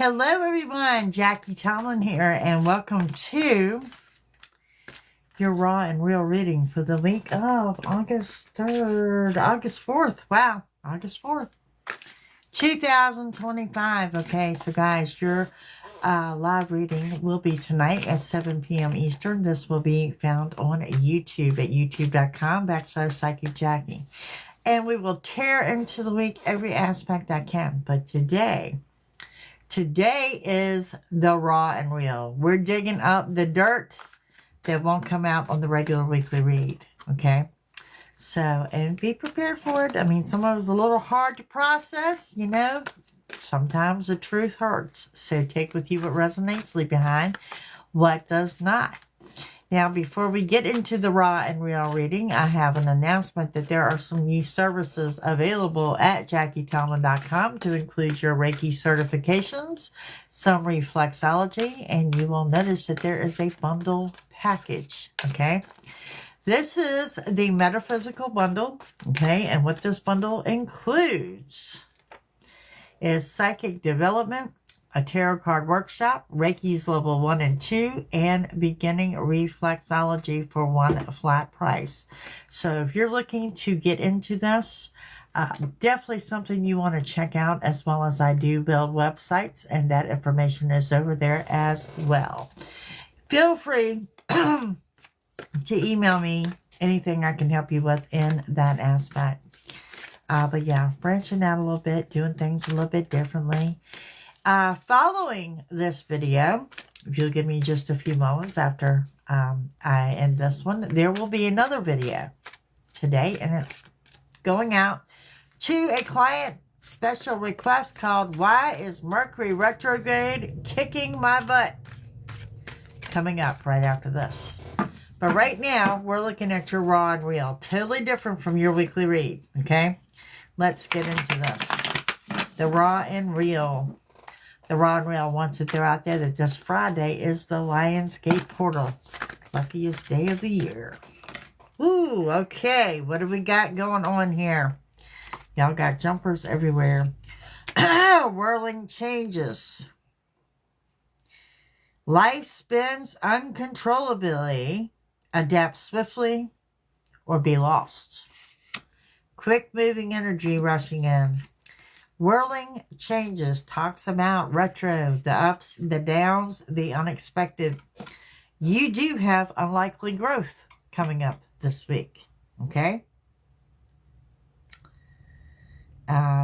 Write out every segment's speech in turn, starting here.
Hello everyone, Jackie Tomlin here, and welcome to your raw and real reading for the week of August 4th. Wow, August 4th, 2025. Okay, so guys, your live reading will be tonight at 7 p.m. Eastern. This will be found on YouTube at youtube.com/Psychic Jackie. And we will tear into the week every aspect I can. But today is the raw and real. We're digging up the dirt that won't come out on the regular weekly read. Okay? So, and be prepared for it. I mean, some of it's a little hard to process, you know. Sometimes the truth hurts. So take with you what resonates, leave behind what does not. Now, before we get into the raw and real reading, I have an announcement that there are some new services available at JackieTomlin.com to include your Reiki certifications, some reflexology, and you will notice that there is a bundle package, okay? This is the metaphysical bundle, okay? And what this bundle includes is psychic development, a tarot card workshop, Reiki's level 1 and 2, and beginning reflexology for one flat price. So if you're looking to get into this, definitely something you want to check out, as well as I do build websites, and that information is over there as well. Feel free to email me anything I can help you with in that aspect. But yeah, branching out a little bit, doing things a little bit differently. Following this video, if you'll give me just a few moments after I end this one, there will be another video today, and it's going out to a client special request called "Why is Mercury Retrograde Kicking My Butt?" Coming up right after this. But right now, we're looking at your raw and real. Totally different from your weekly read, okay? Let's get into this. The raw and real. The raw and real wants to throw out there that this Friday is the Lionsgate portal. Luckiest day of the year. Ooh, okay. What do we got going on here? Y'all got jumpers everywhere. Whirling changes. Life spins uncontrollably. Adapt swiftly or be lost. Quick moving energy rushing in. Whirling changes talks about retro, the ups, the downs, the unexpected. You do have unlikely growth coming up this week, okay?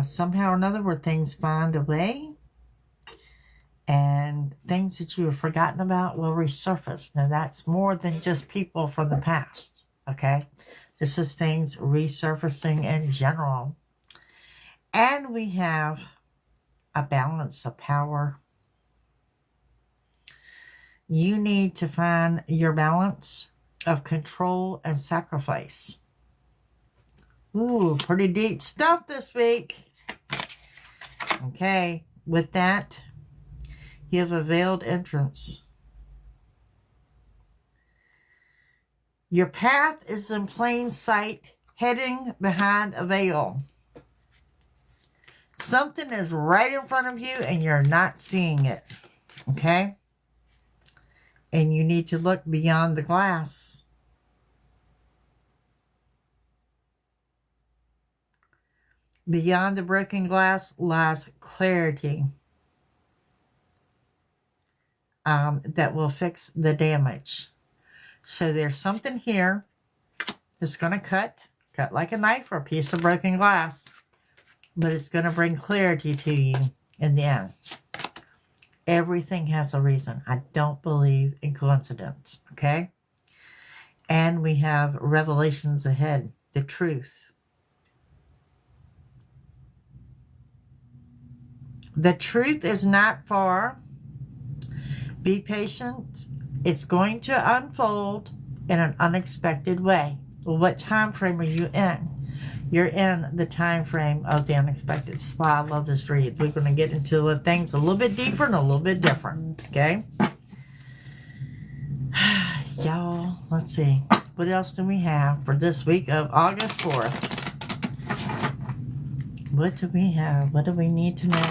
Somehow or another, where things find a way, and things that you have forgotten about will resurface. Now, that's more than just people from the past, okay? This is things resurfacing in general. And we have a balance of power. You need to find your balance of control and sacrifice. Ooh, pretty deep stuff this week. Okay, with that, you have a veiled entrance. Your path is in plain sight, heading behind a veil. Something is right in front of you and you're not seeing it, okay? And you need to look beyond the glass. Beyond the broken glass lies clarity that will fix the damage. So there's something here that's going to cut like a knife or a piece of broken glass. But it's going to bring clarity to you in the end. Everything has a reason. I don't believe in coincidence, okay? And we have revelations ahead, the truth. The truth is not far. Be patient. It's going to unfold in an unexpected way. Well, what time frame are you in? You're in the time frame of the unexpected. That's why I love this read. We're going to get into the things a little bit deeper and a little bit different. Okay? Y'all, let's see. What else do we have for this week of August 4th? What do we have? What do we need to know?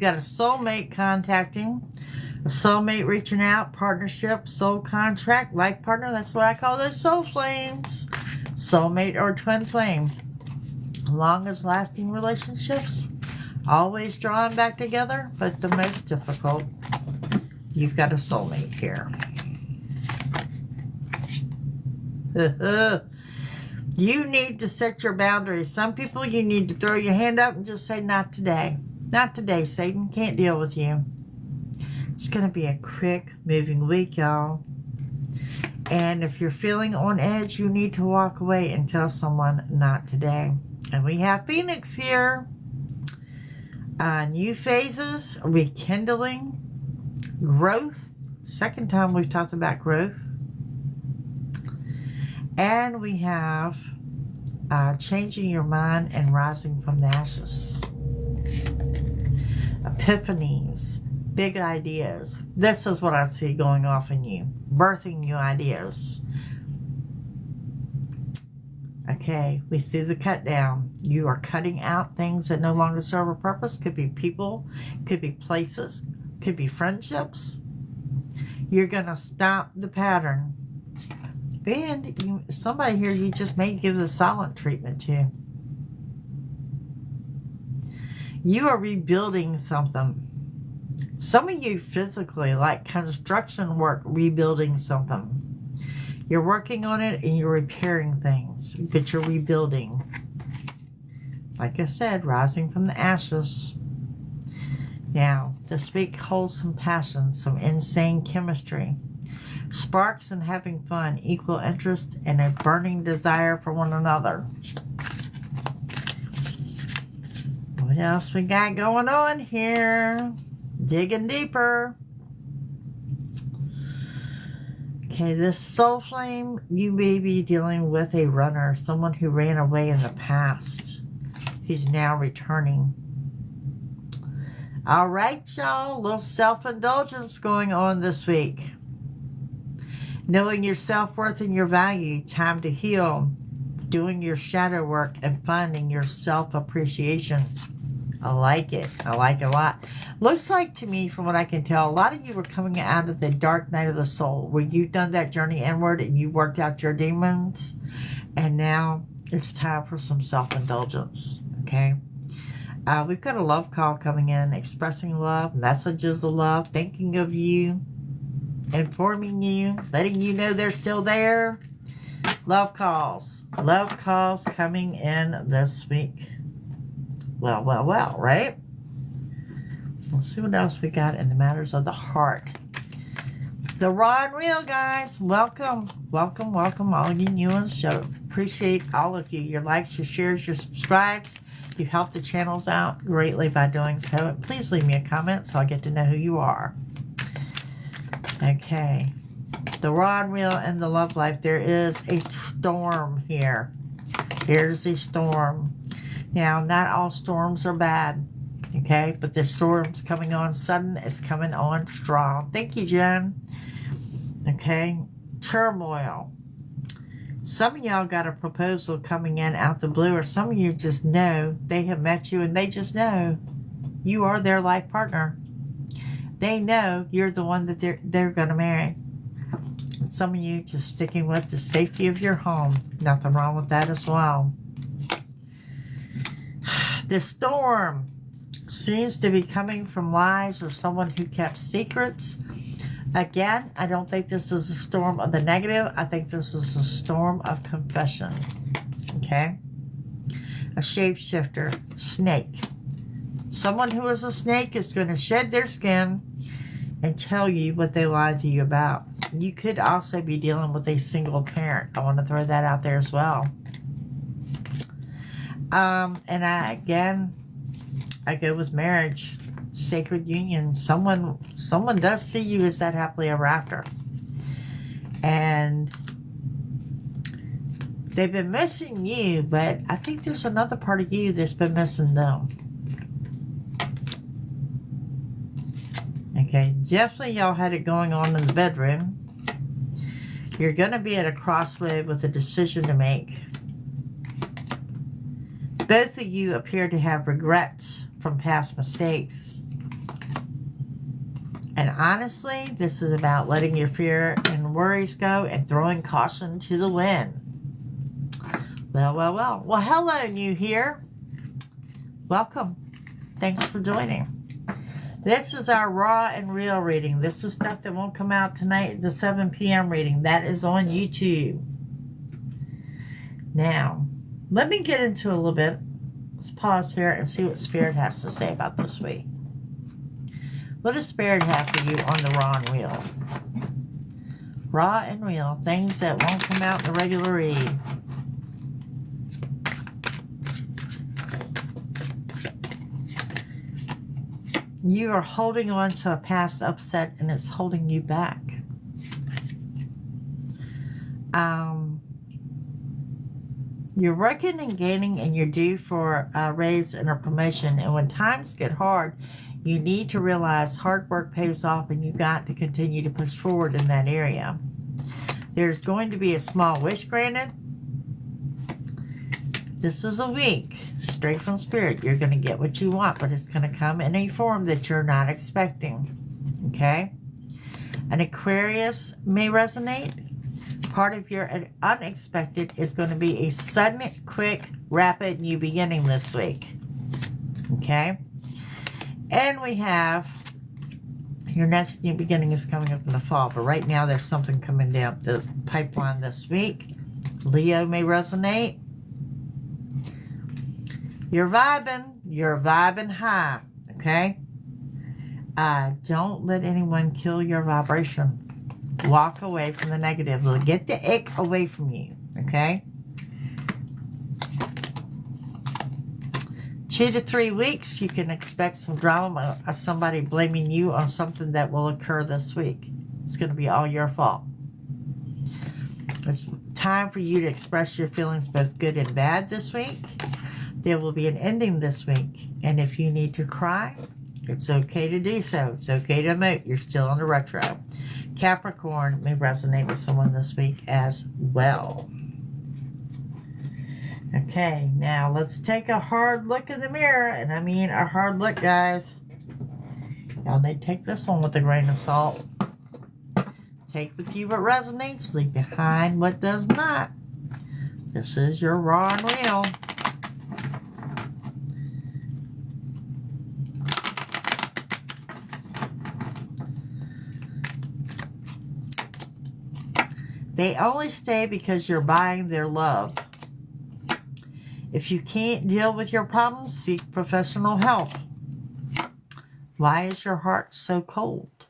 got a soulmate contacting, a soulmate reaching out, partnership, soul contract, life partner. That's what I call those soul flames. Soulmate or twin flame. Longest lasting relationships, always drawn back together, but the most difficult. You've got a soulmate here. You need to set your boundaries. Some people, you need to throw your hand up and just say, not today. Not today, Satan. Can't deal with you. It's going to be a quick moving week, y'all. And if you're feeling on edge, you need to walk away and tell someone, not today. And we have Phoenix here. New phases, rekindling, growth. Second time we've talked about growth. And we have changing your mind and rising from the ashes. Epiphanies, big ideas. This is what I see going off in you. Birthing new ideas. Okay, we see the cut down. You are cutting out things that no longer serve a purpose. Could be people, could be places, could be friendships. You're going to stop the pattern. And somebody here you just may give the silent treatment to. You are rebuilding something. Some of you physically, like construction work, rebuilding something. You're working on it and you're repairing things, but you're rebuilding. Like I said, rising from the ashes. Now, this week holds some passion, some insane chemistry. Sparks and having fun, equal interest, and a burning desire for one another. What else we got going on here? Digging deeper. Okay, this soul flame, you may be dealing with a runner, someone who ran away in the past, who's now returning. All right, y'all, a little self-indulgence going on this week. Knowing your self-worth and your value, time to heal, doing your shadow work, and finding your self-appreciation. I like it. I like it a lot. Looks like to me, from what I can tell, a lot of you were coming out of the dark night of the soul, where you've done that journey inward and you worked out your demons. And now it's time for some self-indulgence. Okay? We've got a love call coming in, expressing love, messages of love, thinking of you, informing you, letting you know they're still there. Love calls. Love calls coming in this week. Well, well, well, right? Let's see what else we got in the matters of the heart. The Raw and Real, guys. Welcome, welcome, welcome, all you new ones. So appreciate all of you. Your likes, your shares, your subscribes. You help the channels out greatly by doing so. And please leave me a comment so I get to know who you are. Okay. The Raw and Real and the love life. There is a storm here. There's a storm. Now, not all storms are bad. Okay, but the storm's coming on sudden. It's coming on strong. Thank you, Jen. Okay, turmoil. Some of y'all got a proposal coming in out the blue, or some of you just know they have met you and they just know you are their life partner. They know you're the one that they're going to marry. And some of you just sticking with the safety of your home. Nothing wrong with that as well. The storm seems to be coming from lies or someone who kept secrets. Again, I don't think this is a storm of the negative. I think this is a storm of confession. Okay? A shapeshifter, snake. Someone who is a snake is going to shed their skin and tell you what they lied to you about. You could also be dealing with a single parent. I want to throw that out there as well. And I go with marriage, sacred union. Someone does see you as that happily ever after. And they've been missing you, but I think there's another part of you that's been missing them. Okay, definitely y'all had it going on in the bedroom. You're going to be at a crossroad with a decision to make. Both of you appear to have regrets from past mistakes. And honestly, this is about letting your fear and worries go and throwing caution to the wind. Well, well, well. Well, hello, new here. Welcome. Thanks for joining. This is our raw and real reading. This is stuff that won't come out tonight, the 7 p.m. reading. That is on YouTube. Now, let me get into a little bit. Let's pause here and see what Spirit has to say about this week. What does Spirit have for you on the raw and real? Raw and real, things that won't come out in the regular read. You are holding on to a past upset and it's holding you back. You're working and gaining and you're due for a raise and a promotion. And when times get hard, you need to realize hard work pays off and you've got to continue to push forward in that area. There's going to be a small wish granted. This is a week, straight from Spirit. You're going to get what you want, but it's going to come in a form that you're not expecting. Okay? An Aquarius may resonate. Part of your unexpected is going to be a sudden, quick, rapid new beginning this week. Okay? And we have your next new beginning is coming up in the fall. But right now there's something coming down the pipeline this week. Leo may resonate. You're vibing high. Okay? Don't let anyone kill your vibration. Walk away from the negative. Get the ick away from you. Okay? 2 to 3 weeks, you can expect some drama. Somebody blaming you on something that will occur this week. It's going to be all your fault. It's time for you to express your feelings, both good and bad, this week. There will be an ending this week. And if you need to cry, it's okay to do so. It's okay to emote. You're still on the retro. Capricorn may resonate with someone this week as well. Okay, now let's take a hard look in the mirror. And I mean a hard look, guys. Y'all need to take this one with a grain of salt. Take with you what resonates. Leave behind what does not. This is your raw and real. They only stay because you're buying their love. If you can't deal with your problems, seek professional help. Why is your heart so cold?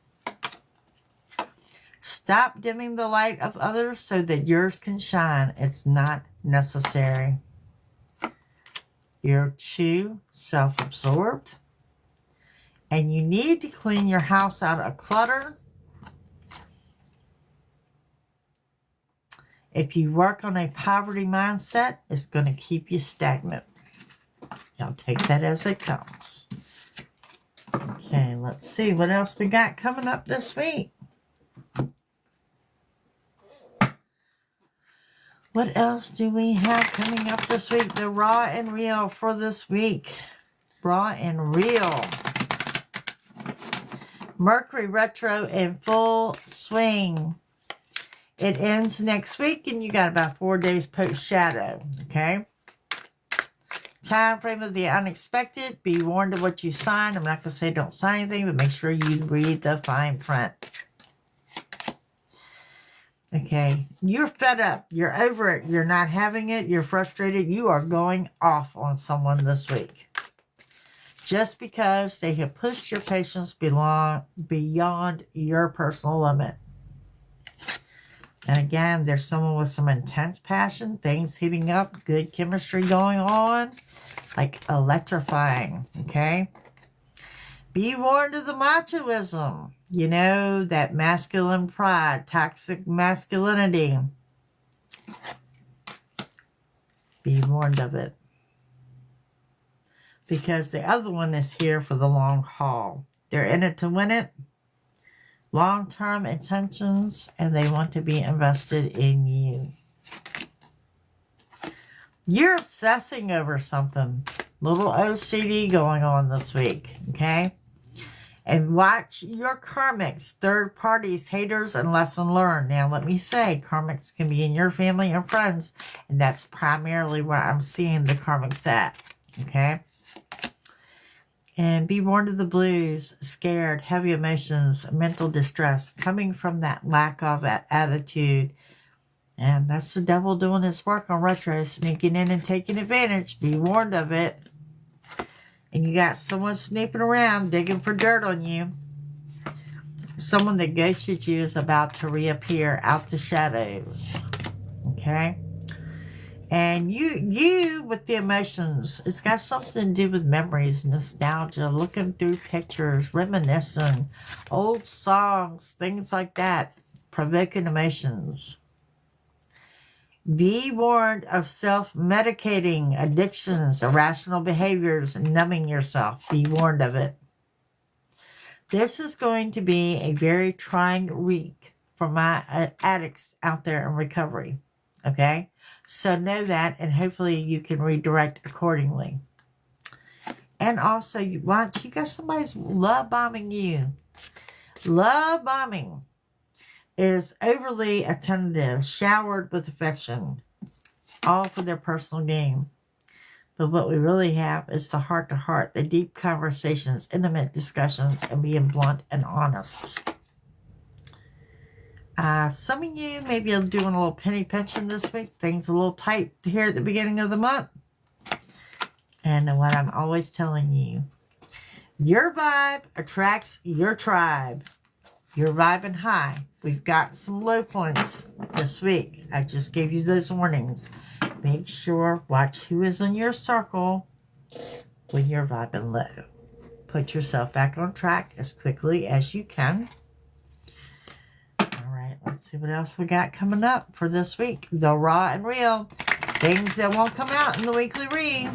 Stop dimming the light of others so that yours can shine. It's not necessary. You're too self-absorbed. And you need to clean your house out of clutter. If you work on a poverty mindset, it's going to keep you stagnant. Y'all take that as it comes. Okay, let's see what else we got coming up this week. What else do we have coming up this week? The raw and real for this week. Raw and real. Mercury retro in full swing. It ends next week, and you got about 4 days post-shadow, okay? Time frame of the unexpected. Be warned of what you sign. I'm not going to say don't sign anything, but make sure you read the fine print. Okay, you're fed up. You're over it. You're not having it. You're frustrated. You are going off on someone this week. Just because they have pushed your patience beyond your personal limit. And again, there's someone with some intense passion, things heating up, good chemistry going on, like electrifying, okay? Be warned of the machoism, you know, that masculine pride, toxic masculinity. Be warned of it. Because the other one is here for the long haul. They're in it to win it. Long-term intentions, and they want to be invested in you. You're obsessing over something. Little OCD going on this week, okay? And watch your karmics, third parties, haters, and lesson learned. Now, let me say, karmics can be in your family and friends, and that's primarily where I'm seeing the karmics at. Okay? And be warned of the blues, scared, heavy emotions, mental distress, coming from that lack of attitude. And that's the devil doing his work on retro, sneaking in and taking advantage. Be warned of it. And you got someone snooping around, digging for dirt on you. Someone that ghosted you is about to reappear out the shadows. Okay? And you with the emotions, it's got something to do with memories, nostalgia, looking through pictures, reminiscing, old songs, things like that, provoking emotions. Be warned of self-medicating, addictions, irrational behaviors, numbing yourself. Be warned of it. This is going to be a very trying week for my addicts out there in recovery. Okay? So know that, and hopefully you can redirect accordingly. And also, you got somebody's love bombing you. Love bombing is overly attentive, showered with affection, all for their personal gain. But what we really have is the heart-to-heart, the deep conversations, intimate discussions, and being blunt and honest. Some of you maybe are doing a little penny pinching this week. Things a little tight here at the beginning of the month. And what I'm always telling you, your vibe attracts your tribe. You're vibing high. We've got some low points this week. I just gave you those warnings. Make sure, watch who is in your circle when you're vibing low. Put yourself back on track as quickly as you can. Let's see what else we got coming up for this week. The raw and real. Things that won't come out in the weekly read.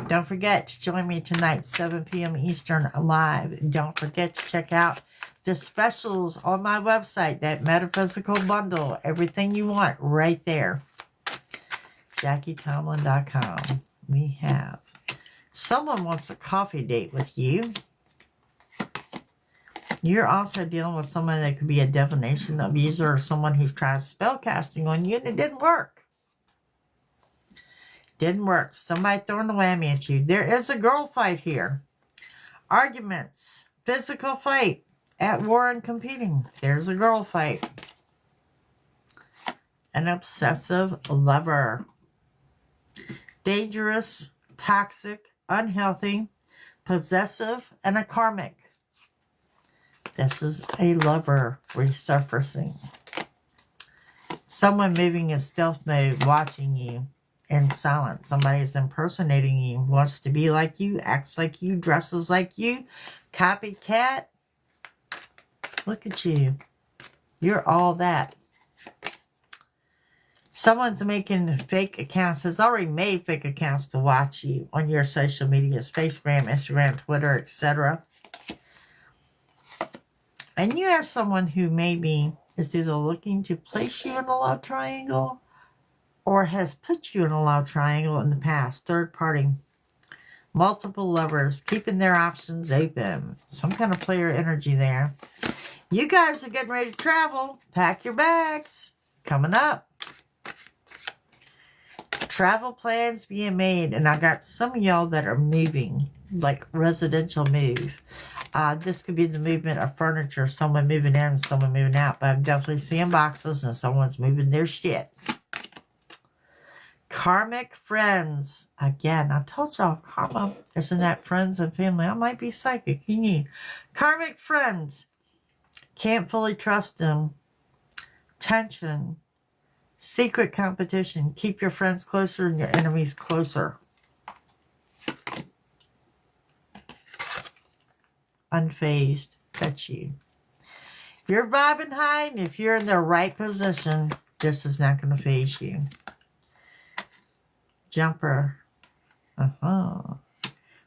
Don't forget to join me tonight, 7 p.m. Eastern, live. Don't forget to check out the specials on my website, that metaphysical bundle. Everything you want right there. JackieTomlin.com. We have someone wants a coffee date with you. You're also dealing with someone that could be a divination abuser or someone who's tried spell casting on you and it didn't work. Didn't work. Somebody throwing a whammy at you. There is a girl fight here. Arguments. Physical fight. At war and competing. There's a girl fight. An obsessive lover. Dangerous, toxic, unhealthy, possessive, and a karmic. This is a lover resurfacing. Someone moving in stealth mode, watching you in silence. Somebody is impersonating you, wants to be like you, acts like you, dresses like you. Copycat. Look at you. You're all that. Someone's making fake accounts, has already made fake accounts to watch you on your social medias, Facebook, Instagram, Twitter, etc. And you have someone who maybe is either looking to place you in a love triangle or has put you in a love triangle in the past. Third party. Multiple lovers, keeping their options open. Some kind of player energy there. You guys are getting ready to travel. Pack your bags. Coming up. Travel plans being made. And I got some of y'all that are moving. Like residential move. This could be the movement of furniture. Someone moving in, someone moving out. But I'm definitely seeing boxes and someone's moving their shit. Karmic friends. Again, I told y'all karma isn't that friends and family. I might be psychic. You need karmic friends. Can't fully trust them. Tension. Secret competition. Keep your friends closer and your enemies closer. Unfazed. That's you. If you're vibing high and if you're in the right position, this is not going to faze you. Jumper.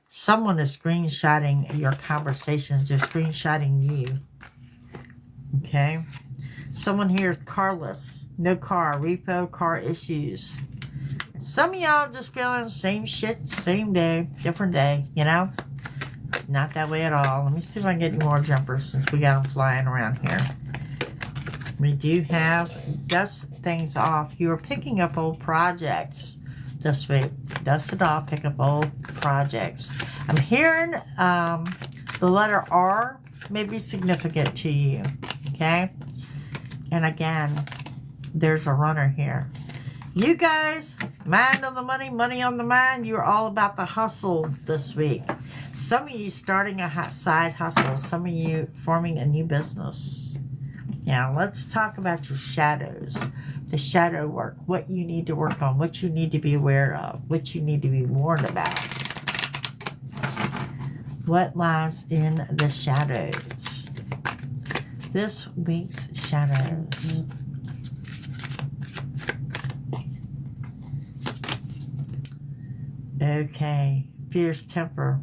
Someone is screenshotting your conversations. They're screenshotting you. Okay. Someone here is carless. No car. Repo. Car issues. Some of y'all just feeling the same shit, same day, different day, you know? It's not that way at all. Let me see if I can get any more jumpers since we got them flying around here. We do have dust things off. You are picking up old projects this week. Dust it off, pick up old projects. I'm hearing the letter R may be significant to you, okay? And again, there's a runner here. You guys, mind on the money, money on the mind. You're all about the hustle this week. Some of you starting a side hustle. Some of you forming a new business. Now, let's talk about your shadows. The shadow work. What you need to work on. What you need to be aware of. What you need to be warned about. What lies in the shadows? This week's shadows. Okay, fierce temper.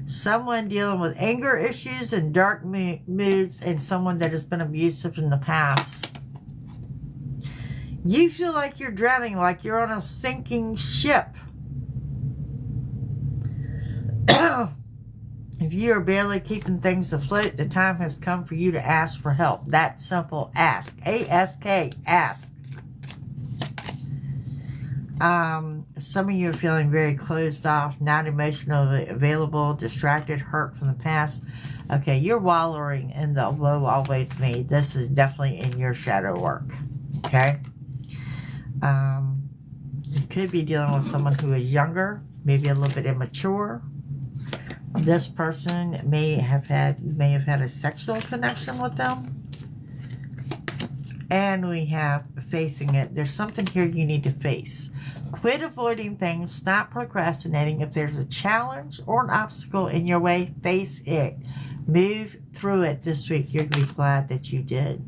Someone dealing with anger issues and dark moods, and someone that has been abusive in the past. You feel like you're drowning, like you're on a sinking ship. If you are barely keeping things afloat, the time has come for you to ask for help. That simple. Ask. A-S-K. Ask. Some of you are feeling very closed off, not emotionally available, distracted, hurt from the past. Okay, you're wallowing in the woe always me. This is definitely in your shadow work. Okay? You could be dealing with someone who is younger, maybe a little bit immature. This person may have had a sexual connection with them. And we have facing it. There's something here you need to face. Quit avoiding things. Stop procrastinating. If there's a challenge or an obstacle in your way, face it. Move through it this week. You're going to be glad that you did.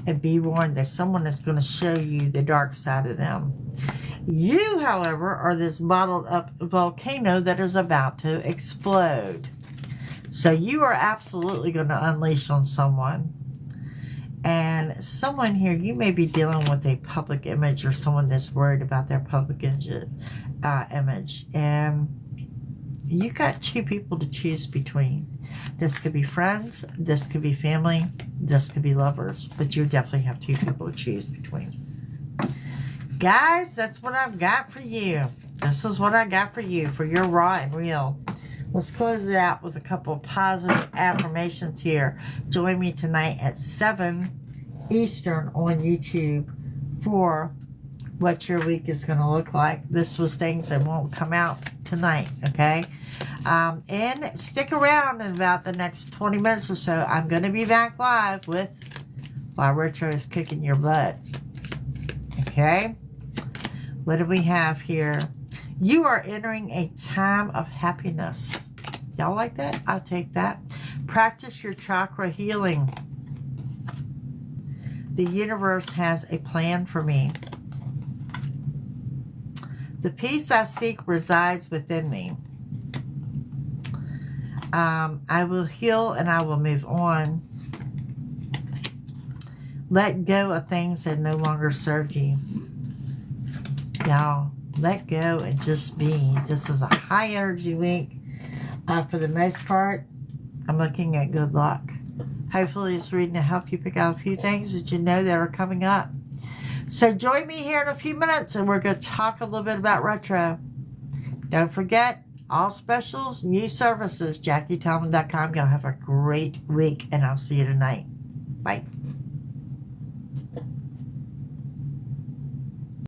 And be warned, there's someone that's going to show you the dark side of them. You, however, are this bottled up volcano that is about to explode. So you are absolutely going to unleash on someone. And someone here, you may be dealing with a public image or someone that's worried about their public image. And you got two people to choose between. This could be friends, this could be family, this could be lovers. But you definitely have two people to choose between. Guys, that's what I've got for you. This is what I got for you, for your raw and real. Let's close it out with a couple of positive affirmations here. Join me tonight at 7 Eastern on YouTube for what your week is going to look like. This was things that won't come out tonight, okay? And stick around in about the next 20 minutes or so. I'm going to be back live with While Retro is Kicking Your Butt. Okay? What do we have here? You are entering a time of happiness. Y'all like that? I'll take that. Practice your chakra healing. The universe has a plan for me. The peace I seek resides within me. I will heal and I will move on. Let go of things that no longer serve you. Y'all, let go and just be. This is a high energy week. For the most part, I'm looking at good luck. Hopefully it's reading to help you pick out a few things that you know that are coming up. So join me here in a few minutes and we're going to talk a little bit about retro. Don't forget, all specials, new services, JackieTallman.com. Y'all have a great week and I'll see you tonight. Bye.